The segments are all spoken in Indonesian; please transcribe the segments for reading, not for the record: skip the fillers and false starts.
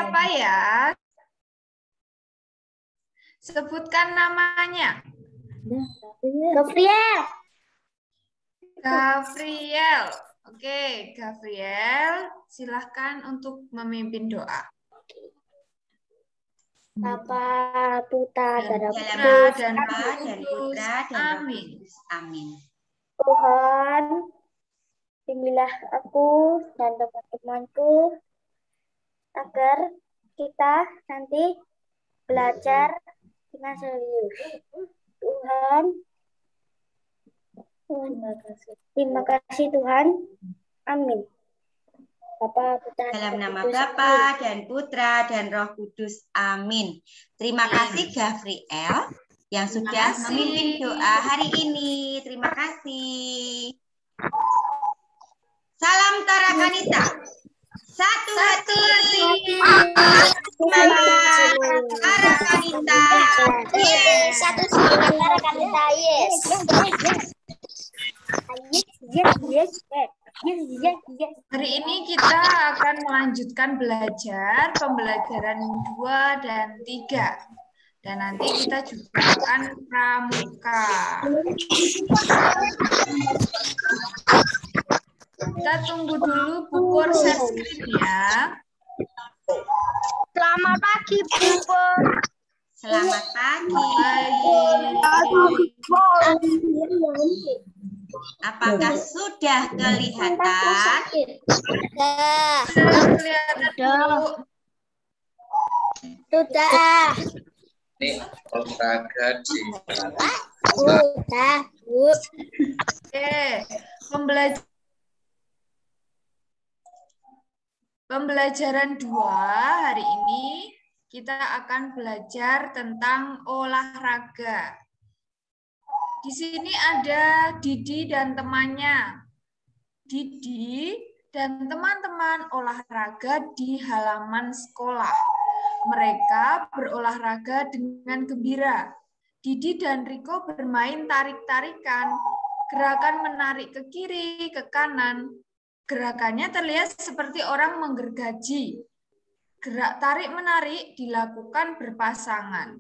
siapa ya? Sebutkan namanya. Gabriel. Gavriel. Oke, Gavriel, silahkan untuk memimpin doa. Bapa, Putra, dan Roh Putra Kudus. dan Roh dan Kudus. Putra dan Roh Amin. Kudus. Amin. Tuhan, bimbinglah aku dan teman-temanku agar kita nanti belajar dengan serius. Tuhan, terima kasih Tuhan. Amin. Bapa, Putra, Dalam dan nama Roh Kudus. Bapa dan Putra dan Roh Kudus. Amin. Terima kasih Gavriel yang sudah kasih. memimpin doa hari ini. Terima kasih. Salam Tarakanita. Satu hati. Semangat Tarakanita. Yes. Satu semangat Tarakanita. Yes. Yes. Hari ini kita akan melanjutkan belajar pembelajaran 2 dan 3. Dan nanti kita juga akan pramuka. Kita tunggu dulu Pupur share screen ya. Selamat pagi, Pupur. Selamat pagi. Apakah sudah kelihatan? Sudah kelihatan Bu. Sudah. Ini olahraga di Sudah, Bu. Oke, pembelajaran 2 hari ini kita akan belajar tentang olahraga. Di sini ada Didi dan temannya. Didi dan teman-teman olahraga di halaman sekolah. Mereka berolahraga dengan gembira. Didi dan Riko bermain tarik-tarikan. Gerakan menarik ke kiri, ke kanan. Gerakannya terlihat seperti orang menggergaji. Gerak tarik-menarik dilakukan berpasangan.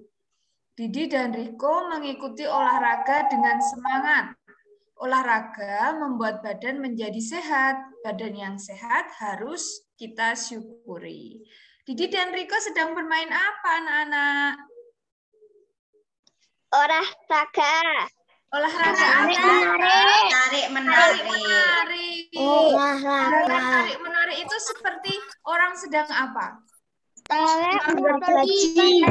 Didi dan Riko mengikuti olahraga dengan semangat. Olahraga membuat badan menjadi sehat. Badan yang sehat harus kita syukuri. Didi dan Riko sedang bermain apa, anak-anak? Olahraga. Olahraga Tarik-menarik. Gerakan tarik-menarik itu seperti orang sedang apa? Gergaji.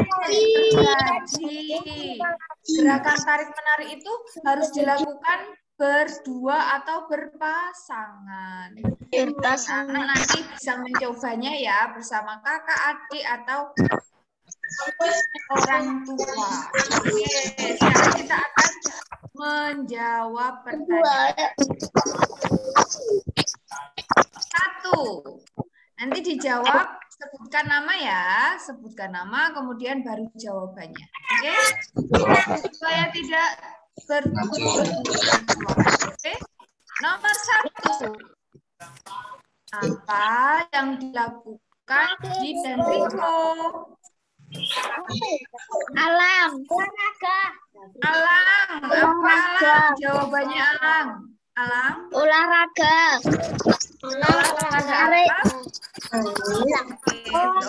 Gerakan tarik-menarik itu harus dilakukan berdua atau berpasangan. Anak nanti bisa mencobanya ya bersama kakak, adik, atau orang tua. Oke, sekarang kita akan menjawab pertanyaan. 1. Nanti dijawab, sebutkan nama ya. Sebutkan nama, kemudian baru jawabannya. Oke? Supaya tidak Oke? Nomor 1. Apa yang dilakukan Didi dan Riko? Alang. Olahraga. Alang. Apa Alang? Jawabannya Alang. Alang? Olahraga. Olahraga apa?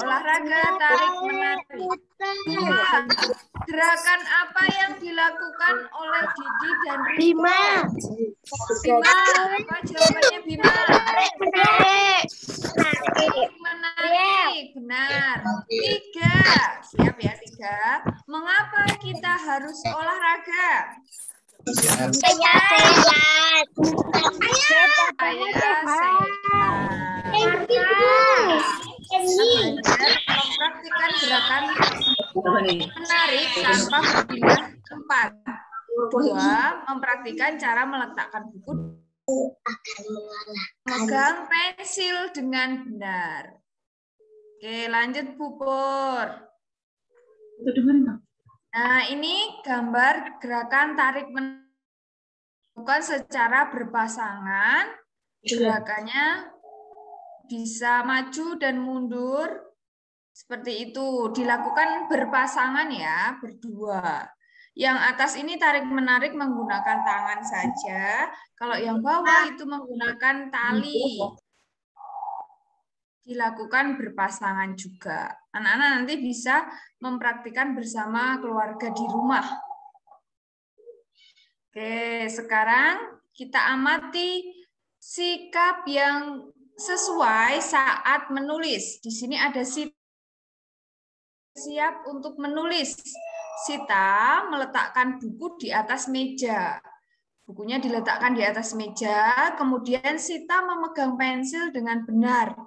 Olahraga tarik-menarik. 2. Gerakan apa yang dilakukan oleh Didi dan Riko? Bima. Bima. Apa jawabannya Bima? Menarik. Menarik. Benar. 3. Siap ya 3. Mengapa kita harus olahraga? Saya sehat. Mempraktikkan gerakan menarik tanpa berpindah tempat. 2. Mempraktikkan cara meletakkan buku, memegang pensil dengan benar. Oke, lanjut Pupur. Nah, ini gambar gerakan tarik menarik secara berpasangan. Gerakannya bisa maju dan mundur, Seperti itu, dilakukan berpasangan ya, berdua. Yang atas ini tarik-menarik menggunakan tangan saja. Kalau yang bawah itu menggunakan tali. Dilakukan berpasangan juga. Anak-anak nanti bisa mempraktikkan bersama keluarga di rumah. Oke, sekarang kita amati sikap yang sesuai saat menulis. Di sini ada siap untuk menulis. Sita meletakkan buku di atas meja. Bukunya diletakkan di atas meja, kemudian Sita memegang pensil dengan benar.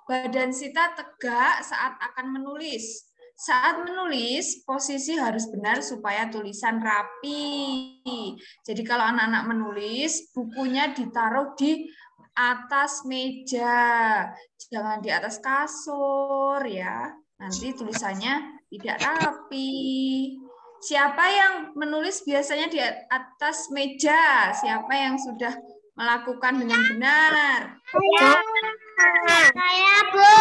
Badan Sita tegak saat akan menulis. Saat menulis, posisi harus benar supaya tulisan rapi. Jadi kalau anak-anak menulis, bukunya ditaruh di atas meja. Jangan di atas kasur ya. Nanti tulisannya tidak rapi. Siapa yang menulis biasanya di atas meja? Siapa yang sudah melakukan dengan benar? Saya, Bu.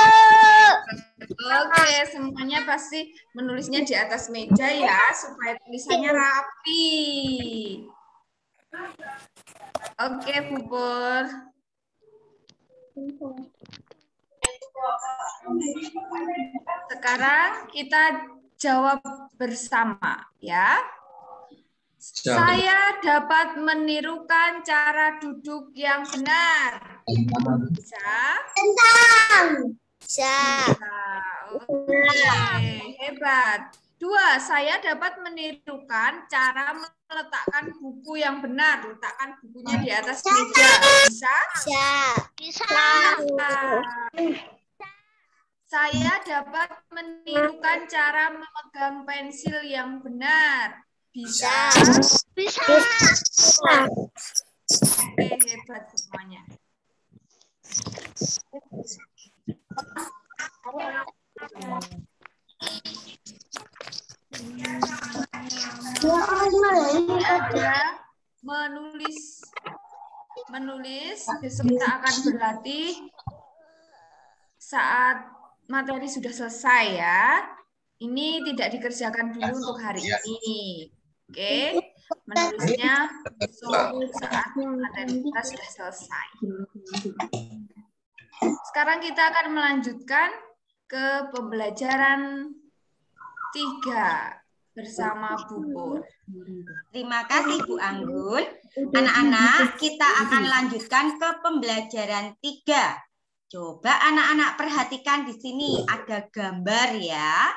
Oke, semuanya pasti menulisnya di atas meja ya, supaya tulisannya rapi. Oke, Bu Pur. Sekarang kita jawab bersama ya. Saya dapat menirukan cara duduk yang benar. Bisa? Bisa. Oke, hebat. 2, saya dapat menirukan cara meletakkan buku yang benar. Letakkan bukunya di atas meja. Bisa? Bisa. Saya dapat menirukan cara memegang pensil yang benar. Bisa? Bisa. Oke, hebat semuanya. Ada menulis. Besok kita akan berlatih saat materi sudah selesai ya. Ini tidak dikerjakan dulu untuk hari ini. Oke, menulisnya besok saat materi kita sudah selesai. Sekarang kita akan melanjutkan ke pembelajaran 3 bersama Bu Pur. Terima kasih Bu Anggun. Anak-anak, kita akan lanjutkan ke pembelajaran 3. Coba anak-anak perhatikan di sini ada gambar ya.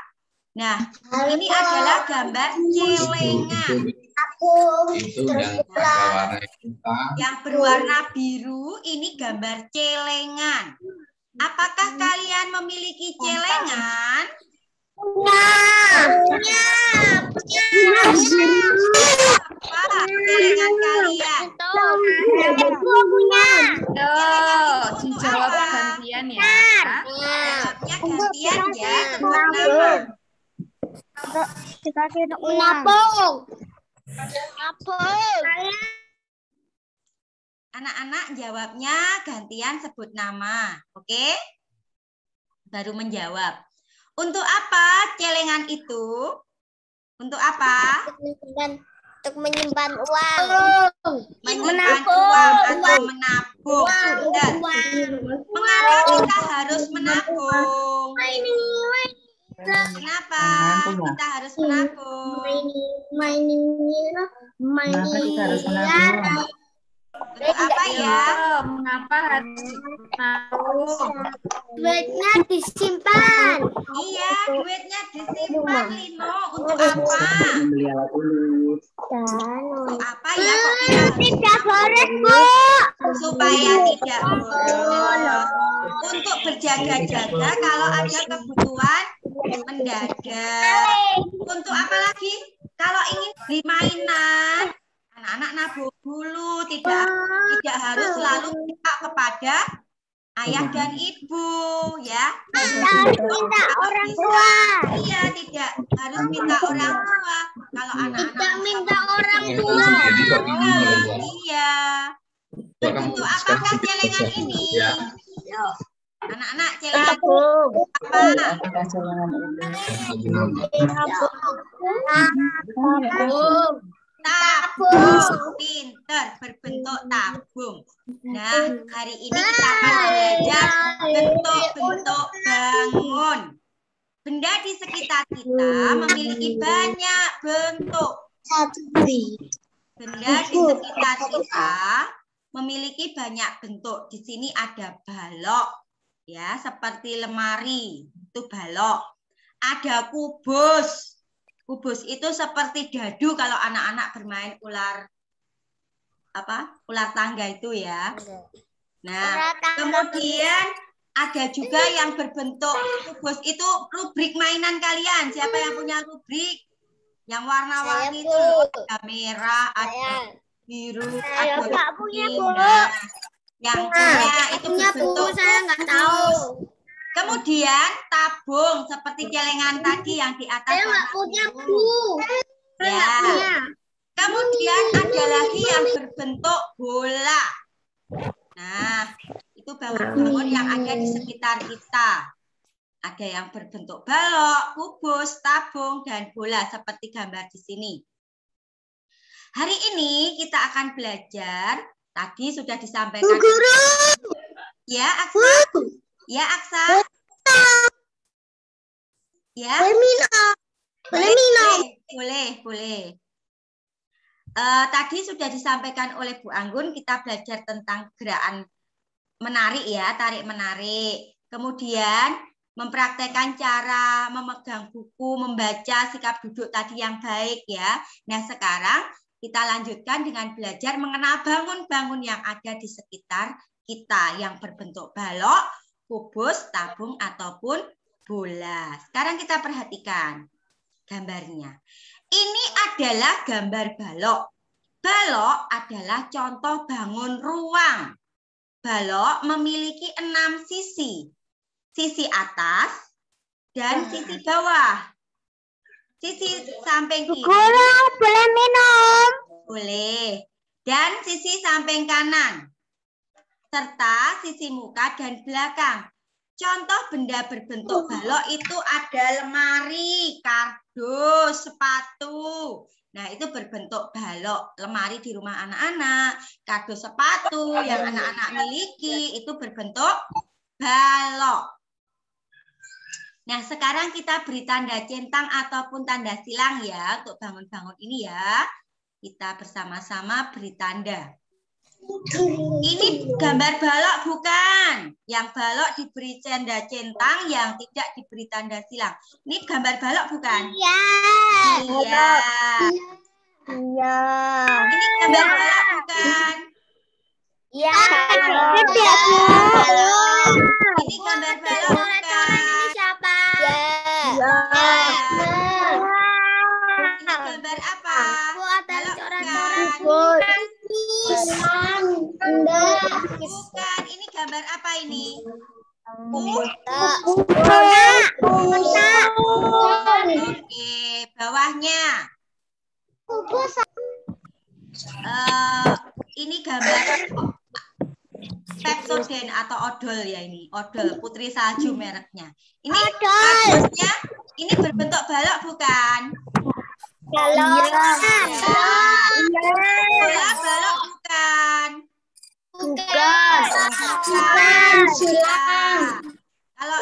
Nah, ini adalah gambar celengan. Itu yang warna hitam. Yang berwarna biru ini gambar celengan. Apakah kalian memiliki celengan? Apa celengan kalian? Dijawab gantian ya. Jawabnya gantian ya. Sebut nama. Anak-anak jawabnya gantian sebut nama. Oke? Baru menjawab. Untuk apa celengan itu? Untuk apa? Untuk menyimpan uang. Menyimpan uang atau menabung. Benar. Mengapa kita harus menabung? Kenapa kita harus menabung? Untuk apa ya? Mengapa harus menabung? Duitnya disimpan. Iya, duitnya disimpan, Lino. Untuk apa? Untuk apa ya? Kok kita Tidak boros, Bu. supaya tidak boros. Untuk berjaga-jaga kalau ada kebutuhan mendadak. Untuk apa lagi? Kalau ingin beli mainan, anak-anak nabung dulu, tidak harus selalu minta kepada ayah dan ibu, ya. Harus minta orang tua. Iya, tidak harus minta orang tua. Kalau anak-anak Tidak minta orang tua. iya. Untuk apakah celengan ini? Anak-anak celengan apa? Tabung. Pinter, berbentuk tabung. Nah, hari ini kita akan belajar bentuk-bentuk bangun. Benda di sekitar kita memiliki banyak bentuk. Benda di sekitar kita memiliki banyak bentuk. Di sini ada balok, ya, seperti lemari, itu balok. Ada kubus. Kubus itu seperti dadu kalau anak-anak bermain ular tangga itu ya. Nah, kemudian ada juga yang berbentuk kubus itu rubrik mainan kalian. Siapa yang punya rubrik? Yang warna-warni itu ada merah, ada biru, ada kuning. Nah, yang punya itu berbentuk saya nggak tahu. Kemudian tabung seperti celengan tadi yang di atas. Saya nggak punya bu. Ya. Kemudian ada lagi yang berbentuk bola. Nah, itu bangun-bangun yang ada di sekitar kita. Ada yang berbentuk balok, kubus, tabung, dan bola seperti gambar di sini. Hari ini kita akan belajar. Tadi sudah disampaikan. Guru. Ya, Aksa. Ya, Aksa. Ya. Boleh minum. Boleh. Tadi sudah disampaikan oleh Bu Anggun, kita belajar tentang gerakan menarik ya, tarik menarik. Kemudian mempraktekkan cara memegang buku, membaca, sikap duduk tadi yang baik ya. Nah, sekarang kita lanjutkan dengan belajar mengenal bangun-bangun yang ada di sekitar kita yang berbentuk balok, kubus, tabung, ataupun bola. Sekarang kita perhatikan gambarnya. Ini adalah gambar balok. Balok adalah contoh bangun ruang. Balok memiliki 6 sisi. Sisi atas dan sisi bawah. Sisi samping kiri. Guru, boleh minum? Boleh. Dan sisi samping kanan. Serta sisi muka dan belakang. Contoh benda berbentuk balok itu ada lemari, kardus, sepatu. Nah, itu berbentuk balok. Lemari di rumah anak-anak, kardus, sepatu yang anak-anak miliki itu berbentuk balok. Nah, sekarang kita beri tanda centang ataupun tanda silang ya untuk bangun-bangun ini ya. Kita bersama-sama beri tanda. Ini gambar balok bukan? Yang balok diberi tanda centang, yang tidak diberi tanda silang. Ini gambar balok bukan? Iya. Iya. Iya. Ini gambar balok bukan? Iya. Ini gambar balok bukan? Ini siapa? Iya. Ini gambar apa? Bu, ada Balok coret-coret. bukan? Enggak. Bukan. Ini gambar apa ini? Oke, bawahnya. Ini gambar Pepsodent atau odol ya ini. Odol Putri Salju mereknya. Ini kardusnya ini berbentuk balok bukan? Balok. Bola balok bukan? Bukan. Kalau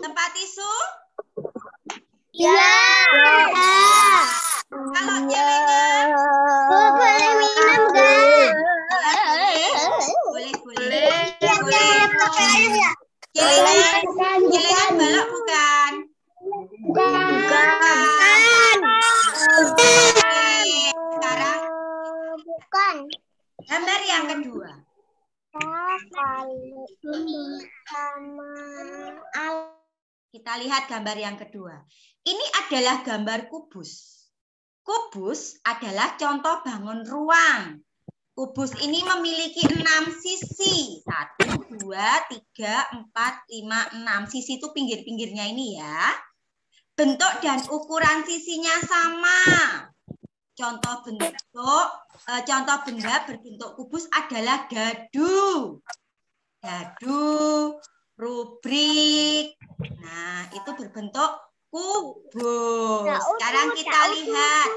tempat tisu? Iya. Kalau celengan? Boleh minum enggak? Boleh. Celengan balok bukan? Bukan. Sekarang Bukan. gambar yang kedua. Kita lihat gambar yang kedua. Ini adalah gambar kubus. Kubus adalah contoh bangun ruang. Kubus ini memiliki 6 sisi. 1, 2, 3, 4, 5, 6. Sisi itu pinggir-pinggirnya ini ya. Bentuk dan ukuran sisinya sama. Contoh benda berbentuk kubus adalah dadu. Dadu, rubrik. Nah, itu berbentuk kubus. Sekarang kita lihat.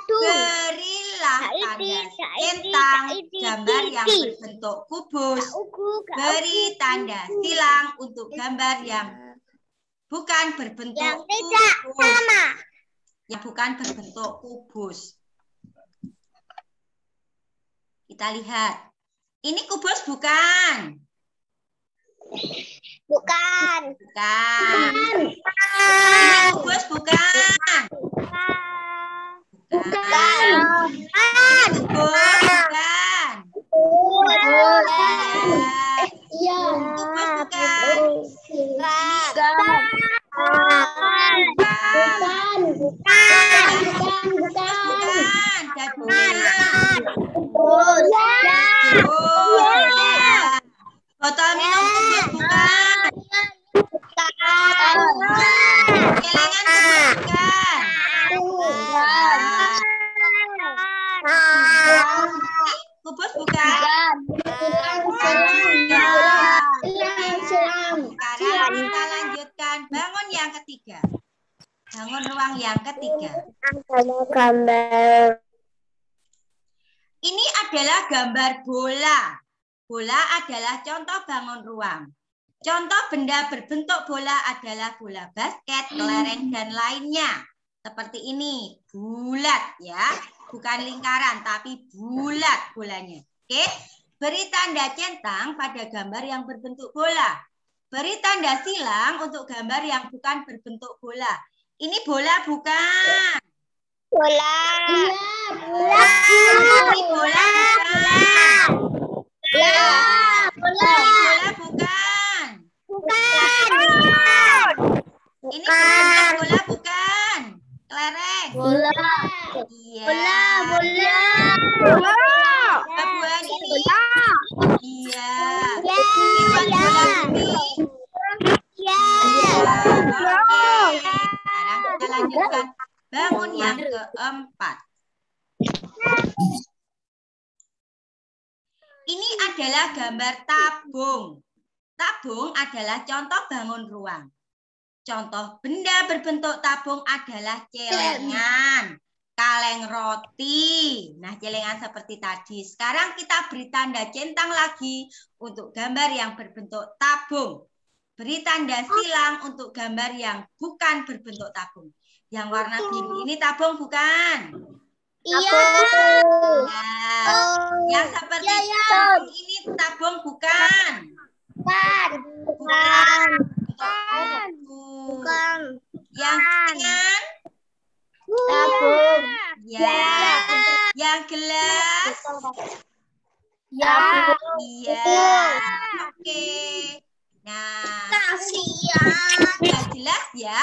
Berilah tanda centang gambar yang berbentuk kubus. Beri tanda silang untuk gambar yang bukan berbentuk kubus. Yang bukan berbentuk kubus. Kita lihat. Ini kubus bukan? Bukan. Bukan. Ini kubus bukan? Bukan. Ini kubus bukan? Iya. Kubus bukan? Botol minum kubus bukan? Celengan kubus bukan? Kubus bukan? Sekarang kita lanjutkan bangun yang ketiga. Bangun ruang yang ketiga. Gambar. Ini adalah gambar bola. Bola adalah contoh bangun ruang. Contoh benda berbentuk bola adalah bola basket, kelereng, dan lainnya. Seperti ini, bulat ya. Bukan lingkaran, tapi bulat bolanya. Oke, beri tanda centang pada gambar yang berbentuk bola. Beri tanda silang untuk gambar yang bukan berbentuk bola. Ini bola bukan? Bola. Ini bola bukan? Bola. Bola bukan? Ini berbentuk bola bukan? Kelereng? Bola. Iya. Bola. Buah-buahan ini? Iya. Ini bola bumi? Oke. Sekarang kita lanjutkan bangun yang keempat. Ini adalah gambar tabung. Tabung adalah contoh bangun ruang. Contoh benda berbentuk tabung adalah celengan, kaleng roti. Nah, celengan seperti tadi. Sekarang kita beri tanda centang lagi untuk gambar yang berbentuk tabung. Beri tanda silang untuk gambar yang bukan berbentuk tabung. Yang warna biru ini tabung bukan? Iya. Nah, yang seperti tabung ini tabung bukan? Bukan. Yang celengan? Tabung. Ya. Yang gelas? Ya. Iya. Oke. Nah, sudah jelas ya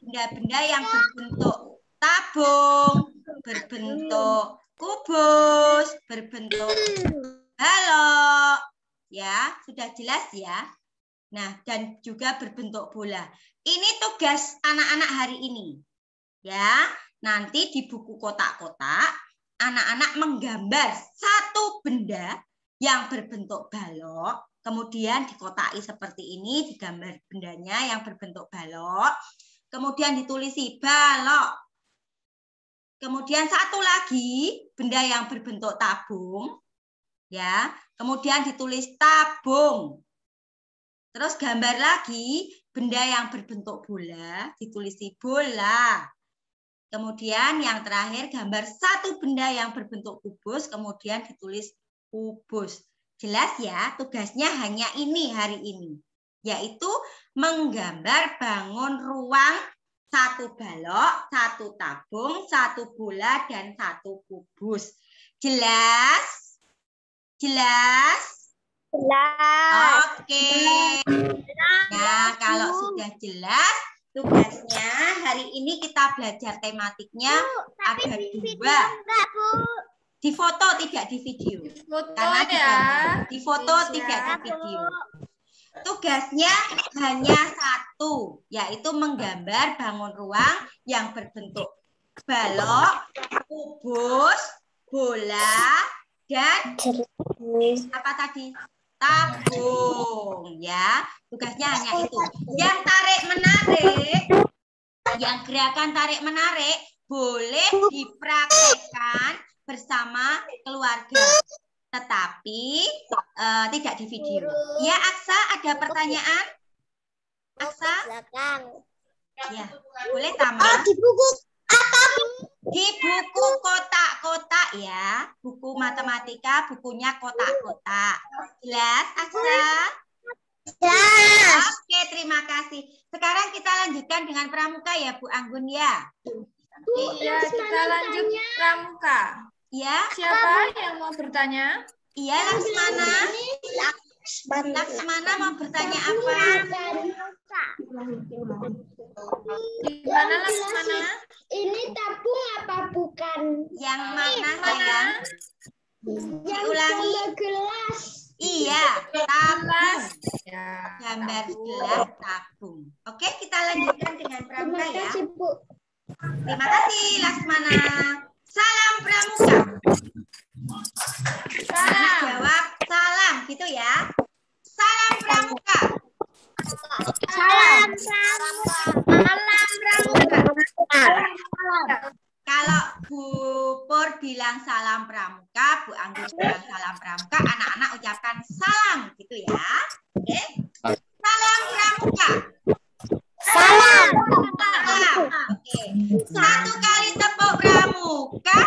benda-benda yang berbentuk tabung, berbentuk kubus, berbentuk balok. Ya, sudah jelas ya. Nah, dan juga berbentuk bola. Ini tugas anak-anak hari ini. Ya, nanti di buku kotak-kotak, anak-anak menggambar satu benda yang berbentuk balok, kemudian dikotaki seperti ini, digambar bendanya yang berbentuk balok, kemudian ditulisi balok. Kemudian satu lagi, benda yang berbentuk tabung, ya, kemudian ditulis tabung. Terus gambar lagi, benda yang berbentuk bola, ditulisi bola. Kemudian yang terakhir, gambar satu benda yang berbentuk kubus, kemudian ditulis kubus. Jelas ya, tugasnya hanya ini hari ini, yaitu menggambar bangun ruang satu balok, satu tabung, satu bola, dan satu kubus. Jelas? Jelas? Oke. Nah, kalau sudah jelas, tugasnya hari ini kita belajar tematiknya ada dua. Di foto tidak di video. Karena di foto tidak di video. Tugasnya hanya satu, yaitu menggambar bangun ruang yang berbentuk balok, kubus, bola, dan apa tadi? tabung ya. Tugasnya hanya itu. Yang tarik-menarik, yang gerakan tarik-menarik boleh dipraktekkan bersama keluarga. Tetapi tidak di video. Ya, Aksa, ada pertanyaan? Aksa? Ya, boleh Tama. Di buku apa? Di buku kotak-kotak ya. Buku matematika, bukunya kotak-kotak. Jelas, Aksa? Jelas. Oke, terima kasih. Sekarang kita lanjutkan dengan pramuka ya, Bu Anggun ya. Iya, kita lanjut pramuka. Ya, Siapa yang mau bertanya? iya Laksmana. Laksmana mau bertanya apa? Gimana Laksmana? Ini tabung apa bukan? Yang mana sayang? Diulangi. Gelas. Iya, tabung. Ya. Gambar gelas tabung. Oke, kita lanjutkan dengan pramuka ya. Bu. Terima kasih Laksmana. Salam pramuka. Anak jawab salam gitu ya. Salam pramuka. Salam. Kalau Bu Pur bilang salam pramuka, Bu Anggun bilang salam pramuka, anak-anak ucapkan salam gitu ya. Oke. Salam pramuka. Salam. Salam. Oke. Satu kali tepuk pramuka.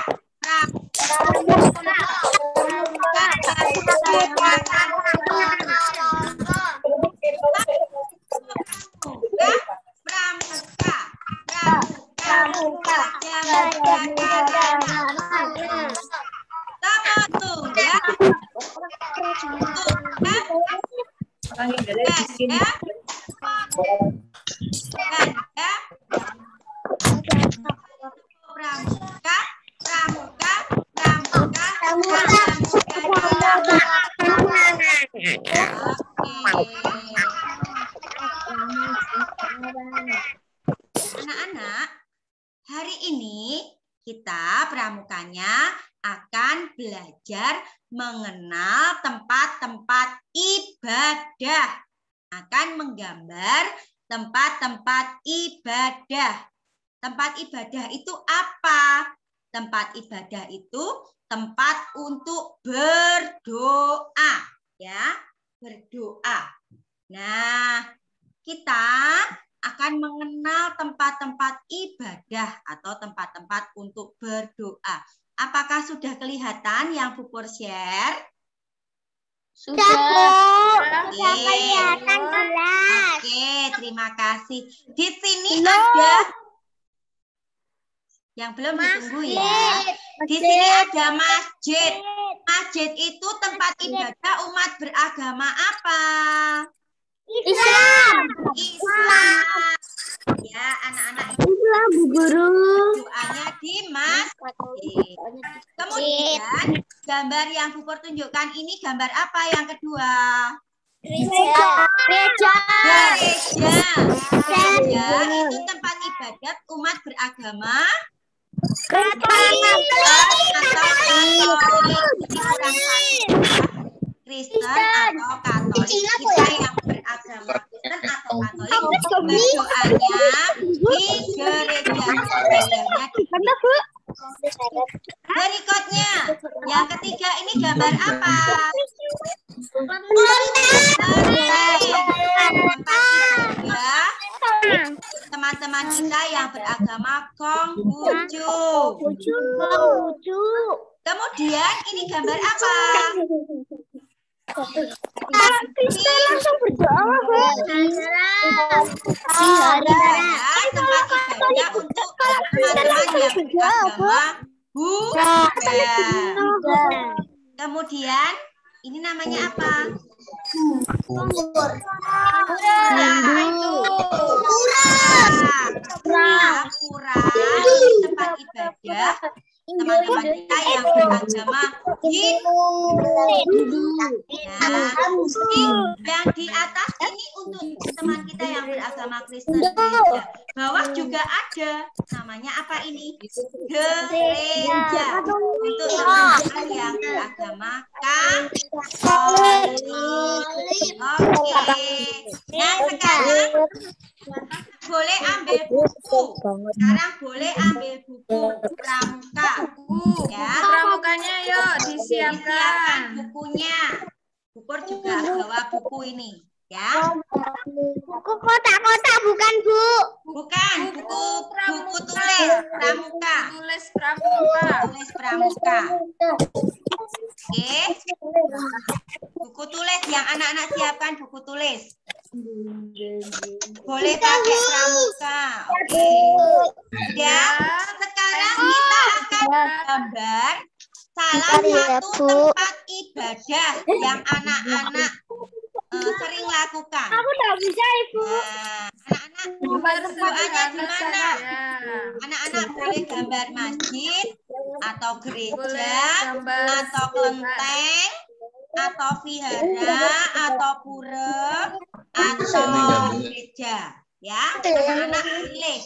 Anak-anak, hari ini kita pramukanya akan belajar mengenal tempat-tempat ibadah. Akan menggambar tempat-tempat ibadah. Tempat ibadah itu apa? Tempat ibadah itu tempat untuk berdoa, ya, berdoa. Nah, kita akan mengenal tempat-tempat ibadah atau tempat-tempat untuk berdoa. Apakah sudah kelihatan yang Bu Pur share? Sudah. Kelihatan jelas. Oke, terima kasih. Di sini ada yang belum ditunggu ya. Di sini ada masjid. Masjid itu tempat ibadah umat beragama apa? Islam. Islam. Ya, anak-anak Islam, Bu Guru. doanya di masjid. Kemudian gambar yang Bu Pur tunjukkan ini gambar apa yang kedua? Gereja. Gereja itu tempat ibadat umat beragama Katolik. Kristen atau Katolik. Kita yang beragama Kristen atau Katolik berdoanya di gereja. Berikutnya, yang ketiga ini gambar apa? Teman-teman kita yang beragama Konghucu. Kemudian ini gambar apa? Kita langsung berdoa, Bu. Tempat ibadah untuk teman-teman yang beragama Buddha. Kemudian ini namanya apa? Pura. Tempat ibadah teman-teman kita yang beragama Hindu. Nah, yang di atas ini untuk teman kita yang beragama Kristen gereja. Bawah juga ada. Namanya apa ini? Gereja. Untuk teman-teman yang beragama Katolik. Oke. Nah, sekarang boleh ambil buku. Sekarang boleh ambil buku pramuka. Ya. Pramukanya yuk Disiapkan disiapkan. bukunya. Bupor juga bawa buku ini, ya. Buku kotak-kotak bukan, Bu. Bukan, buku tulis pramuka. Tulis pramuka. Tulis pramuka. Oke. Buku tulis yang anak-anak siapkan buku tulis. Boleh pakai pramuka. Oke. Ya, sekarang kita akan gambar salah satu tempat ibadah yang anak-anak sering lakukan. Aku nggak bisa, Ibu. Nah, anak-anak berdoanya di mana? Anak-anak boleh gambar masjid atau gereja atau kelenteng atau vihara atau pura atau gereja, ya. Anak-anak pilih.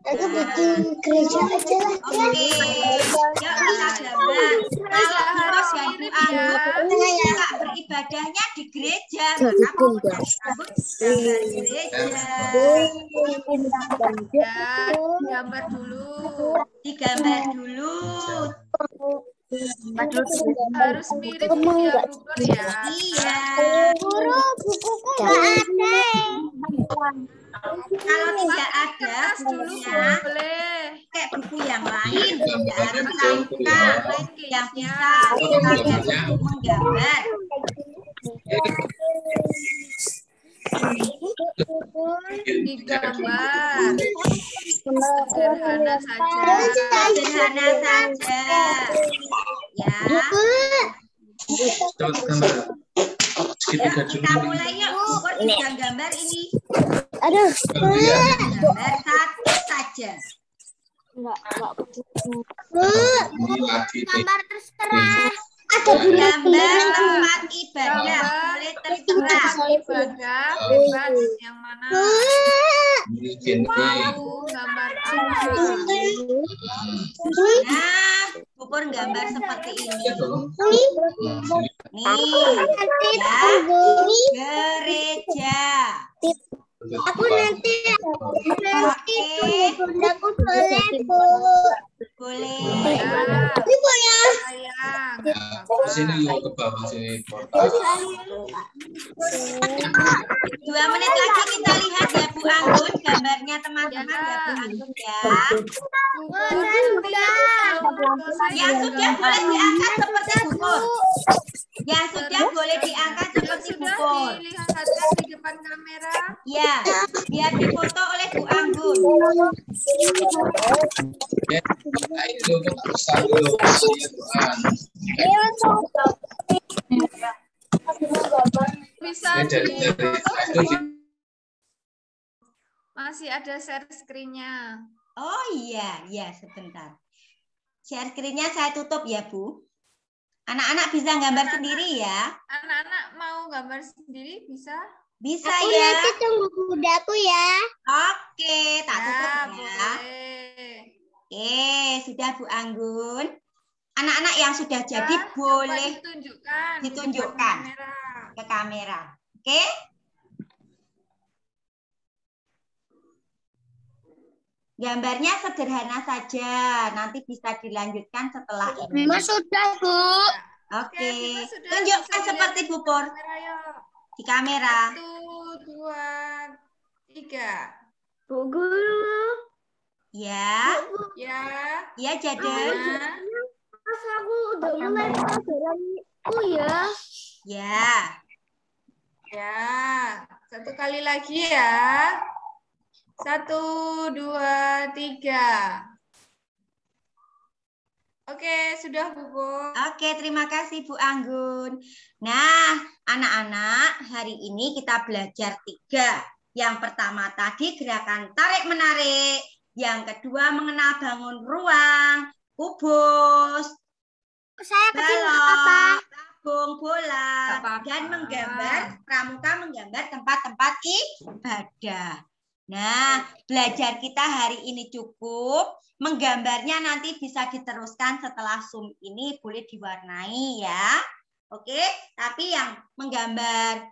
Aku bikin gereja aja lah. Oke, yuk kita gambar. Kalau Buros dan Bu Anggun suka beribadahnya di gereja, maka Buros dan Bu Anggun gambar gereja. Ya, gambar dulu. Digambar dulu. Harus mirip ya, Bubur ya. Iya. Guru, bukuku nggak ada. Kalau tidak ada Kertas dulu bukunya, boleh. kayak buku yang lain, tidak harus pramuka, yang bisa pakai buku menggambar. Digambar. Sederhana saja. Sederhana saja. Ya. Yuk, kita mulai yuk. Bubur juga gambar ini. Aduh. Gambar satu saja. Gambar terserah. Gambar tempat ibadah. Boleh terserah. Tempat ibadah bebas yang mana? Mau gambar apa? Nah, Bubur gambar seperti ini. Nih, ya, gereja. Aku nanti aku boleh, Bu. Boleh. Ibu ya. Sayang. Sini yuk ke bawah sini portal. 2 menit lagi kita lihat ya Bu Anggun gambarnya teman-teman ya Bu Anggun ya. Yang sudah boleh diangkat seperti Bubur. Yang sudah boleh diangkat seperti Sudah Bubur. dilihatkan di depan kamera. Ya, biar difoto oleh Bu Anggun. Ya, itu besar dulu. Bisa Dari di itu masih ada share screen-nya. Oh iya, ya sebentar. Share screen-nya saya tutup ya Bu. Anak-anak bisa gambar sendiri ya. Anak-anak mau gambar sendiri bisa? Bisa Aku ya. nanti tunggu budaku ya. Oke, tak tutup ya. Boleh. Oke, sudah Bu Anggun. Anak-anak yang sudah jadi Ya, coba boleh ditunjukkan. di ditunjukkan. depan kamera. ke kamera. Oke? Gambarnya sederhana saja. Nanti bisa dilanjutkan setelah ini. Mas sudah, Bu. Oke. Kita sudah Tunjukkan bisa seperti lihat Bu Pur kamera, yuk. di kamera. 1, 2, 3. Bu Guru. Ya. Ya. Ya, Jaden. Nah, Mas aku udah mulai pelajaranku ya. Ya. ya. Satu kali lagi ya. 1, 2, 3. Oke, sudah Bu Bo. Oke, terima kasih Bu Anggun. Nah, anak-anak, hari ini kita belajar 3. Yang pertama tadi gerakan tarik-menarik. Yang kedua mengenal bangun ruang. kubus, Saya kecil apa? balok, tabung, bola, Nggak apa-apa. dan menggambar, pramuka menggambar tempat-tempat ibadah. Nah, belajar kita hari ini cukup. Menggambarnya nanti bisa diteruskan setelah Zoom ini, boleh diwarnai ya. Oke, tapi yang menggambar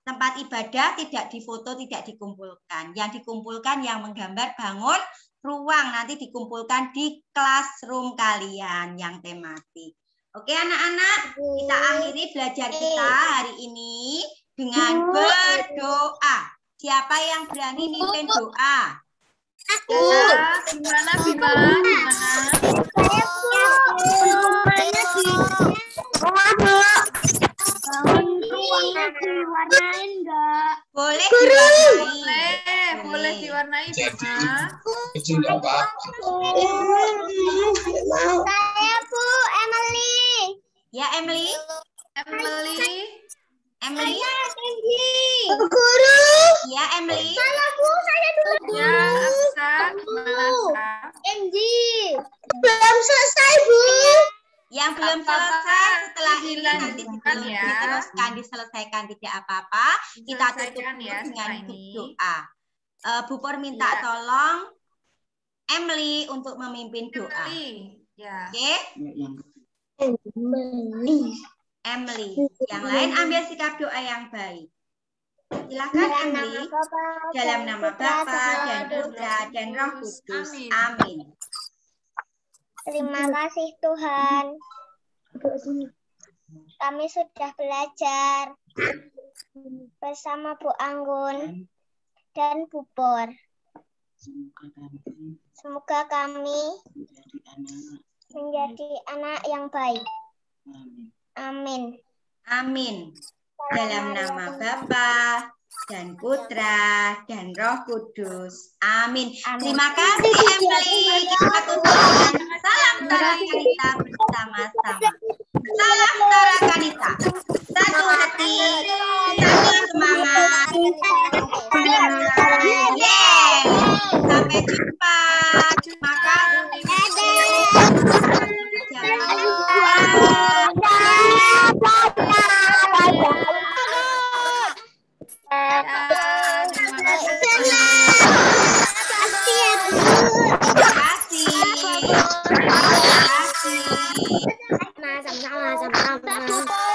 tempat ibadah tidak difoto, tidak dikumpulkan. Yang dikumpulkan yang menggambar bangun ruang, nanti dikumpulkan di classroom kalian yang tematik. Oke anak-anak, kita akhiri belajar kita hari ini dengan berdoa. Siapa yang berani mimpin doa? Aku. Gimana Bima? Gimana? Saya rumahnya ruangnya diwarnain enggak? Boleh diwarnai. Boleh diwarnai Bima. Kecil nggak apa-apa. Saya Bu Emily. Ya Emily. Emily. Guru. Ya Emily. Halo Bu, saya dulu. Ya, Aksa. Gimana Aksa? Belum selesai Bu. Yang belum Apa-apa, selesai setelah ini nanti dilanjutkan ya. diteruskan, diselesaikan tidak apa-apa. Kita tutup Diselesaikan ya dengan setelah ini. doa. Bu Pur minta Ya. tolong Emily untuk memimpin doa. Emily. Ya. Oke, Emily. Emily. Yang lain ambil sikap doa yang baik. Silakan Emily. Dalam nama Bapa dan Putra dan Roh Kudus. Amin. Amin. Terima kasih Tuhan. Kami sudah belajar bersama Bu Anggun dan Bu Por. Semoga kami menjadi anak yang baik. Amin. Amin. Dalam nama Bapa dan Putra dan Roh Kudus. Amin. Terima kasih Emily. Kita tutup dengan salam Tarakanita bersama-sama. Salam Tarakanita. Satu hati, satu semangat. Yeay. Sampai jumpa. Terima kasih. Jangan lupa. Terima kasih. Terima kasih. Terima kasih. Sama-sama.